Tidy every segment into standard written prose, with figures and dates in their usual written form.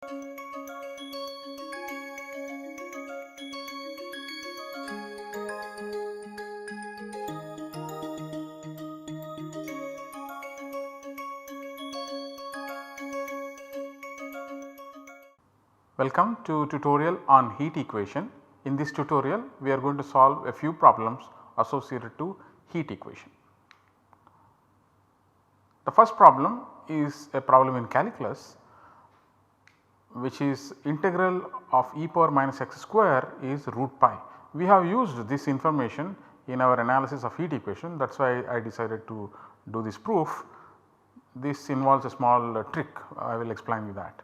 Welcome to tutorial on heat equation. In this tutorial we are going to solve a few problems associated to heat equation. The first problem is a problem in calculus, which is integral of e power minus x square is root pi. We have used this information in our analysis of heat equation, that is why I decided to do this proof. This involves a small trick, I will explain you that.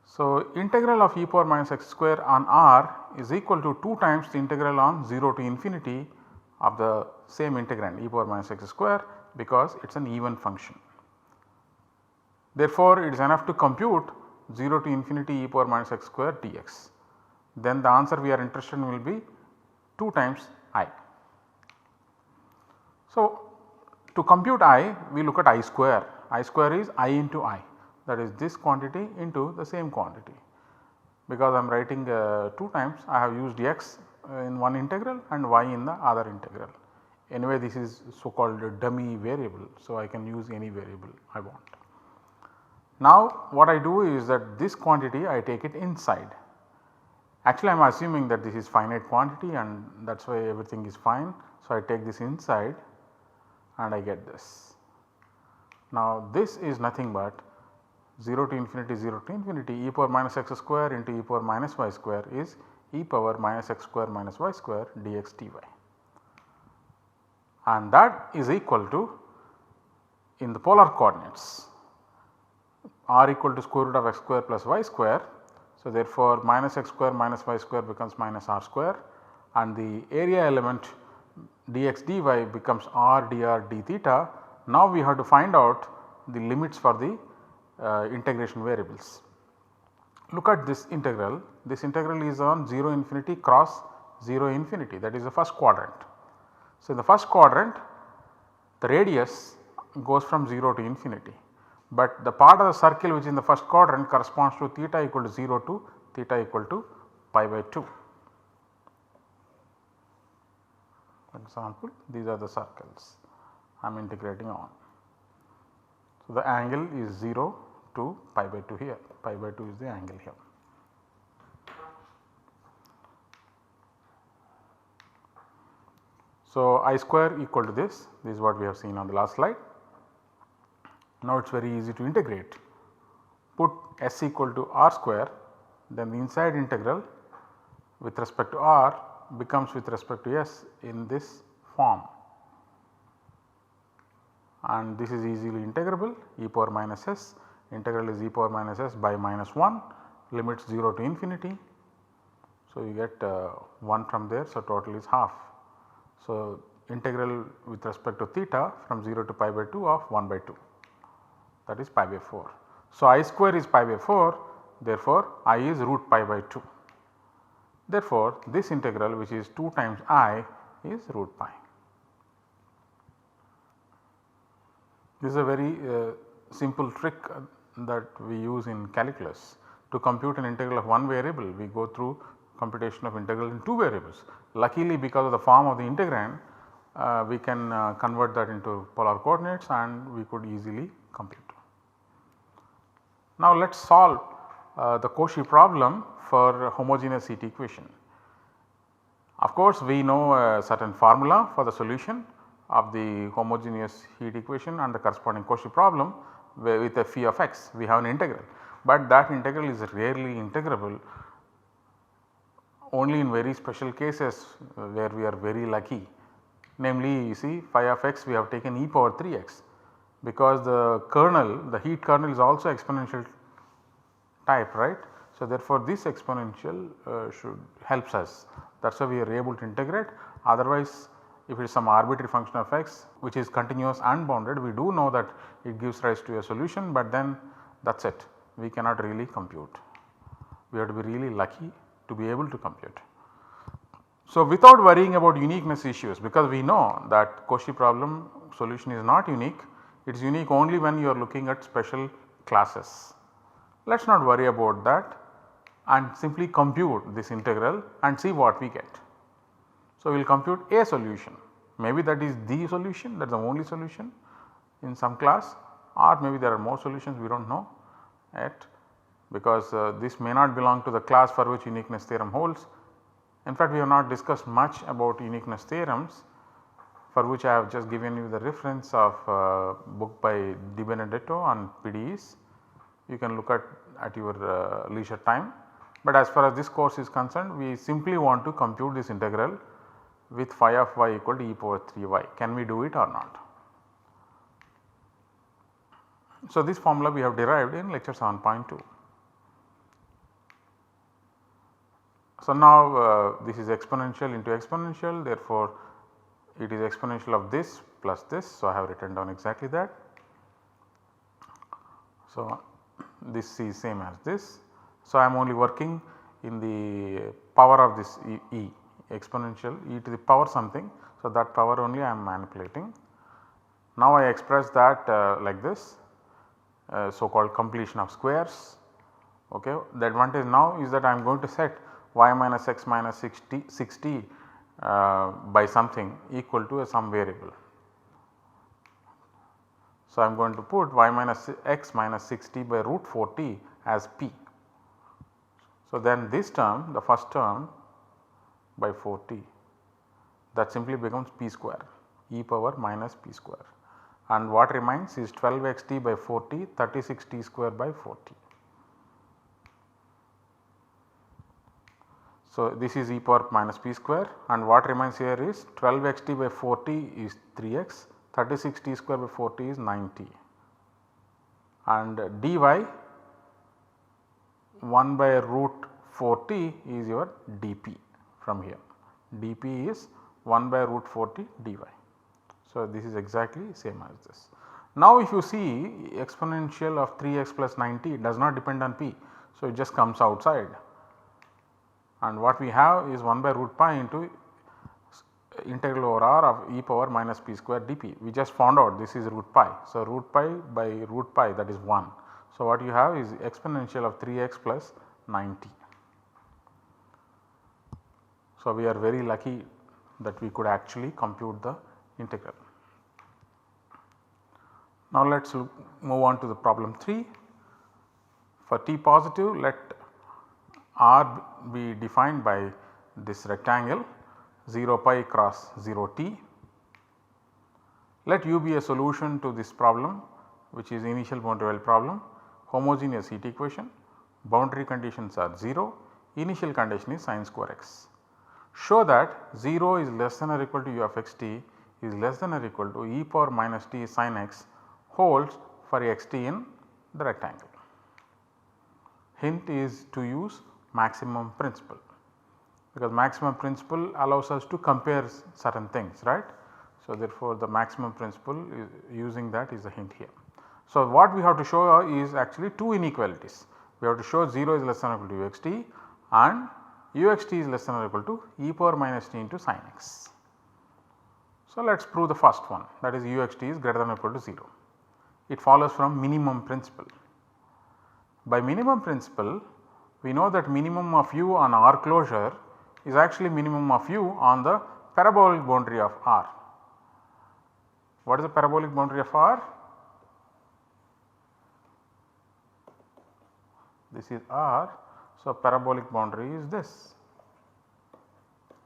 So, integral of e power minus x square on r is equal to 2 times the integral on 0 to infinity of the same integrand e power minus x square, because it is an even function. Therefore, it is enough to compute 0 to infinity e power minus x square dx. Then the answer we are interested in will be 2 times I. So, to compute I, we look at I square. I square is I into I, that is this quantity into the same quantity. Because I am writing 2 times, I have used x in one integral and y in the other integral. Anyway, this is so called dummy variable, so I can use any variable I want. Now what I do is that this quantity I take it inside. Actually I am assuming that this is finite quantity and that is why everything is fine. So I take this inside and I get this. Now this is nothing but 0 to infinity e power minus x square into e power minus y square is e power minus x square minus y square dx dy, and that is equal to, in the polar coordinates, r equal to square root of x square plus y square. So therefore minus x square minus y square becomes minus r square, and the area element dx dy becomes r dr d theta. Now we have to find out the limits for the integration variables. Look at this integral is on 0 infinity cross 0 infinity, that is the first quadrant. So in the first quadrant the radius goes from 0 to infinity, but the part of the circle which is in the first quadrant corresponds to theta equal to 0 to theta equal to pi by 2. For example, these are the circles I am integrating on. So the angle is 0 to pi by 2 here, pi by 2 is the angle here. So I square equal to this is what we have seen on the last slide. Now it is very easy to integrate. Put s equal to r square, then the inside integral with respect to r becomes with respect to s in this form, and this is easily integrable. E power minus s, integral is e power minus s by minus 1, limits 0 to infinity. So you get 1 from there, so total is half. So integral with respect to theta from 0 to pi by 2 of 1 by 2, that is pi by 4. So I square is pi by 4, therefore I is root pi by 2. Therefore this integral, which is 2 times I, is root pi. This is a very simple trick that we use in calculus. To compute an integral of one variable, we go through computation of integral in 2 variables. Luckily, because of the form of the integrand, we can convert that into polar coordinates and we could easily compute. Now let us solve the Cauchy problem for homogeneous heat equation. Of course, we know a certain formula for the solution of the homogeneous heat equation and the corresponding Cauchy problem with a phi of x, we have an integral, but that integral is rarely integrable, only in very special cases where we are very lucky. Namely, you see phi of x we have taken e power 3x, because the kernel, the heat kernel is also exponential type, right. So therefore this exponential should helps us, that is why we are able to integrate. Otherwise, if it is some arbitrary function of x which is continuous and bounded, we do know that it gives rise to a solution, but then that is it, we cannot really compute. We have to be really lucky to be able to compute. So without worrying about uniqueness issues, because we know that Cauchy problem solution is not unique, it is unique only when you are looking at special classes. Let us not worry about that and simply compute this integral and see what we get. So, we will compute a solution, maybe that is the solution, that is the only solution in some class, or maybe there are more solutions, we do not know yet, because this may not belong to the class for which uniqueness theorem holds. In fact, we have not discussed much about uniqueness theorems, for which I have just given you the reference of book by Di Benedetto on PDEs. You can look at your leisure time. But as far as this course is concerned, we simply want to compute this integral with phi of y equal to e power 3y. Can we do it or not? So, this formula we have derived in lecture 7.2. So, now this is exponential into exponential, therefore, it is exponential of this plus this. So, I have written down exactly that. So, this is same as this. So, I am only working in the power of this e exponential e to the power something. So, that power only I am manipulating. Now, I express that like this, so called completion of squares. Okay. The advantage now is that I am going to set y minus x minus 60 by something equal to some variable. So, I am going to put y minus x minus 60 by root 40 as p. So, then this term, the first term by 40, that simply becomes p square, e power minus p square, and what remains is 12xt by 40, 36t square by 40. So, this is e power minus p square, and what remains here is 12xt by 40 is 3x, 36t square by 40 is 9t, and dy 1 by root 40 is your dp from here. dp is 1 by root 40 dy. So, this is exactly same as this. Now, if you see exponential of 3x plus 9t does not depend on p. So, it just comes outside, and what we have is 1 by root pi into integral over r of e power minus p square dp. We just found out this is root pi. So, root pi by root pi, that is 1. So, what you have is exponential of 3x plus 9t. So, we are very lucky that we could actually compute the integral. Now, let us move on to the problem 3. For t positive, let r be defined by this rectangle 0 pi cross 0 t. Let u be a solution to this problem, which is initial boundary value problem, homogeneous heat equation, boundary conditions are 0, initial condition is sin square x. Show that 0 is less than or equal to u of x t is less than or equal to e power minus t sin x holds for x t in the rectangle. Hint is to use maximum principle, because maximum principle allows us to compare certain things, right. So, therefore, the maximum principle is using that is the hint here. So, what we have to show is actually two inequalities. We have to show 0 is less than or equal to u x t and u x t is less than or equal to e power minus t into sin x. So, let us prove the first one, that is u x t is greater than or equal to 0. It follows from minimum principle. By minimum principle, we know that minimum of u on R closure is actually minimum of u on the parabolic boundary of R. What is the parabolic boundary of R? This is R. So, parabolic boundary is this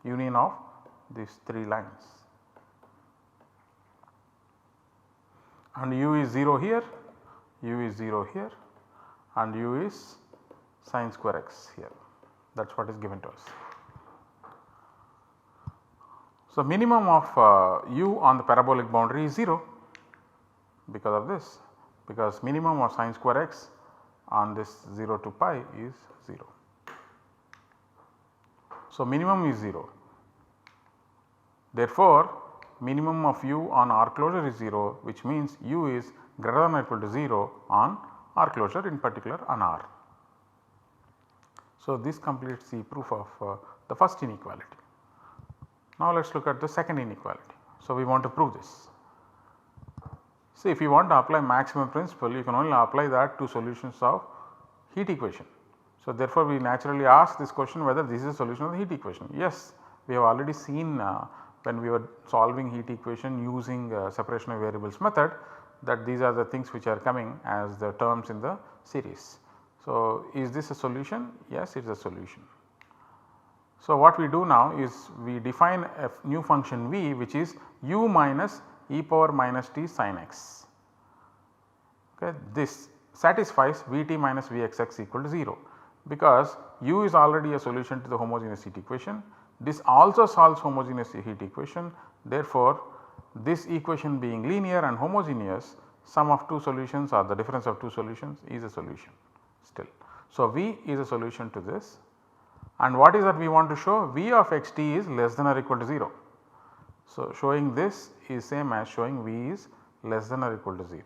union of these 3 lines, and u is 0 here, u is 0 here, and u is sin square x here, that is what is given to us. So, minimum of u on the parabolic boundary is 0 because of this, because minimum of sin square x on this 0 to pi is 0. So, minimum is 0. Therefore, minimum of u on R closure is 0, which means u is greater than or equal to 0 on R closure, in particular on R. So, this completes the proof of the first inequality. Now, let us look at the second inequality. So, we want to prove this. See, if you want to apply maximum principle, you can only apply that to solutions of heat equation. So, therefore, we naturally ask this question whether this is a solution of the heat equation. Yes, we have already seen when we were solving heat equation using separation of variables method, that these are the things which are coming as the terms in the series. So, is this a solution? Yes, it is a solution. So, what we do now is we define a new function v, which is u minus e power minus t sin x. Okay. This satisfies Vt minus Vxx equal to 0, because u is already a solution to the homogeneous heat equation. This also solves homogeneous heat equation. Therefore, this equation being linear and homogeneous, sum of two solutions or the difference of two solutions is a solution still. So, V is a solution to this, and what is that we want to show? V of x t is less than or equal to 0. So, showing this is same as showing V is less than or equal to 0.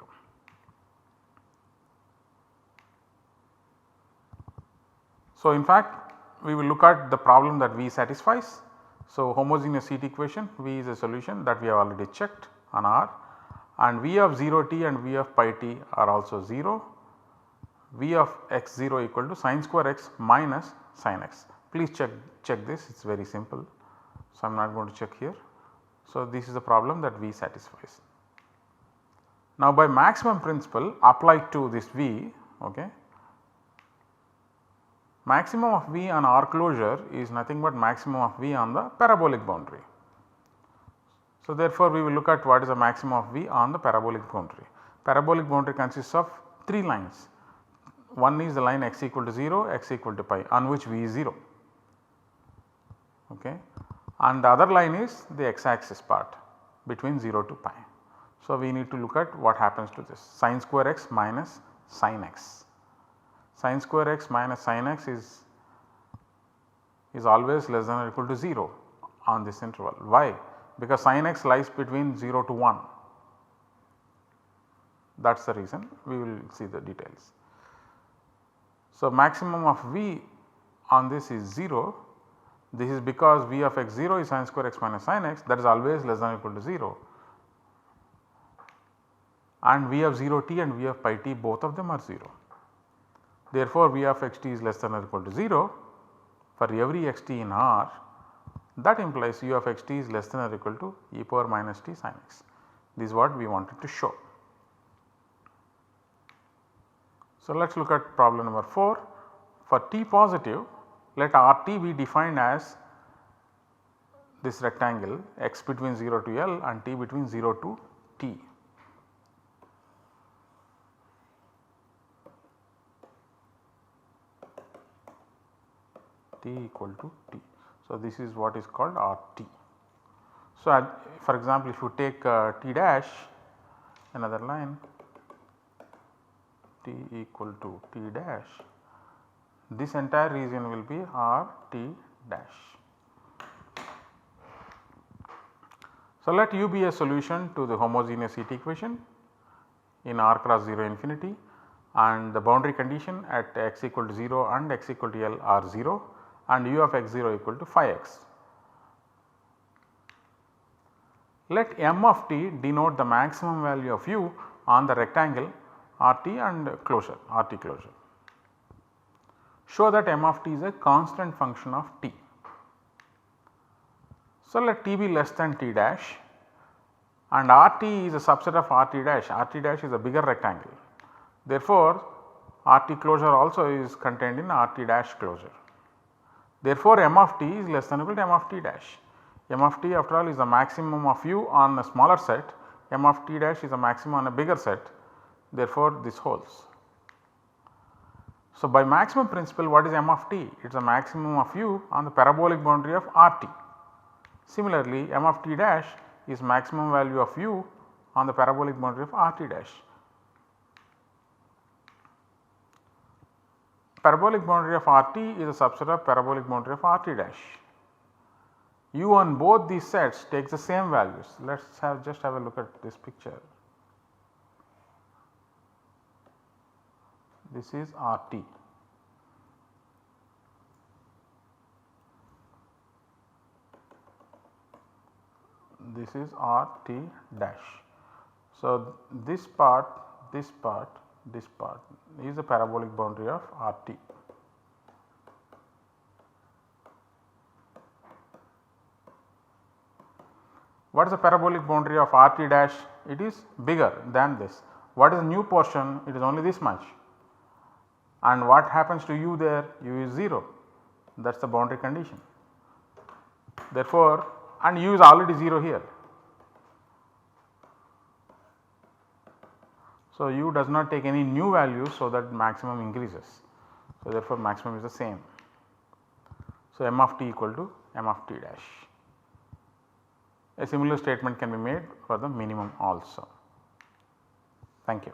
So, in fact, we will look at the problem that V satisfies. So, homogeneous heat equation, V is a solution that we have already checked on R, and V of 0 t and V of pi t are also 0. V of x 0 equal to sin square x minus sin x. Please check this, it is very simple. So, I am not going to check here. So, this is the problem that V satisfies. Now, by maximum principle applied to this V, okay, maximum of V on R closure is nothing but maximum of V on the parabolic boundary. So, therefore, we will look at what is the maximum of V on the parabolic boundary. Parabolic boundary consists of 3 lines. One is the line x equal to 0, x equal to pi, on which V is 0, okay, and the other line is the x axis part between 0 to pi. So, we need to look at what happens to this sin square x minus sin x. Sin square x minus sin x is always less than or equal to 0 on this interval. Why? Because sin x lies between 0 to 1. That is the reason, we will see the details. So, maximum of V on this is 0. This is because V of x 0 is sin square x minus sin x, that is always less than or equal to 0, and V of 0 t and V of pi t, both of them are 0. Therefore, V of x t is less than or equal to 0 for every x t in R. That implies U of x t is less than or equal to e power minus t sin x. This is what we wanted to show. So, let us look at problem number 4. For t positive, let RT be defined as this rectangle x between 0 to L and t between 0 to t. T equal to t. So, this is what is called RT. So, for example, if you take t dash, another line, t equal to t dash, this entire region will be RT dash. So, let U be a solution to the homogeneous heat equation in R cross 0 infinity, and the boundary condition at x equal to 0 and x equal to L are 0, and U of x 0 equal to phi x. Let m of t denote the maximum value of u on the rectangle RT and closure, RT closure. Show that m of t is a constant function of t. So, let t be less than t dash, and RT is a subset of RT dash. RT dash is a bigger rectangle. Therefore, RT closure also is contained in RT dash closure. Therefore, m of t is less than or equal to m of t dash. M of t after all is the maximum of u on a smaller set, m of t dash is a maximum on a bigger set. Therefore, this holds. So, by maximum principle, what is m of t? It is a maximum of u on the parabolic boundary of RT. Similarly, m of t dash is maximum value of u on the parabolic boundary of RT dash. Parabolic boundary of RT is a subset of parabolic boundary of RT dash. U on both these sets takes the same values. Let us just have a look at this picture. This is RT. This is RT dash. So, this part this part is the parabolic boundary of RT. What is the parabolic boundary of RT dash? It is bigger than this. What is the new portion? It is only this much. And what happens to u there? U is 0, that is the boundary condition. Therefore, and u is already 0 here. So, u does not take any new value, so that maximum increases. So, therefore, maximum is the same. So, m of t equal to m of t dash. A similar statement can be made for the minimum also. Thank you.